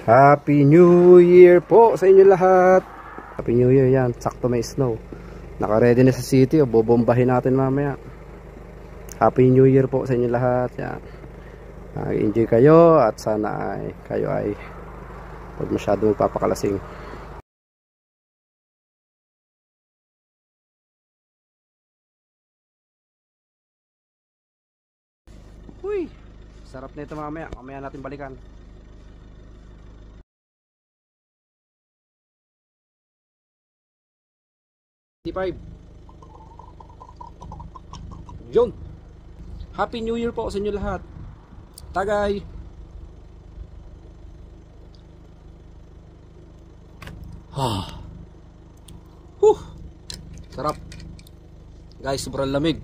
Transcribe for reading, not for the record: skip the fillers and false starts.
Happy New Year po sa inyo lahat. Happy New Year yan. Sakto may snow. Naka-ready na sa city. Bobombahin natin mamaya. Happy New Year po sa inyo lahat. Yan. Enjoy kayo at sana ay kayo ay huwag masyado magpapakalasing. Uy, sarap na ito mamaya. Mamaya natin balikan. T5. Yun. Happy New Year po sa inyo lahat. Tagay. Sarap. Guys, sobrang lamig.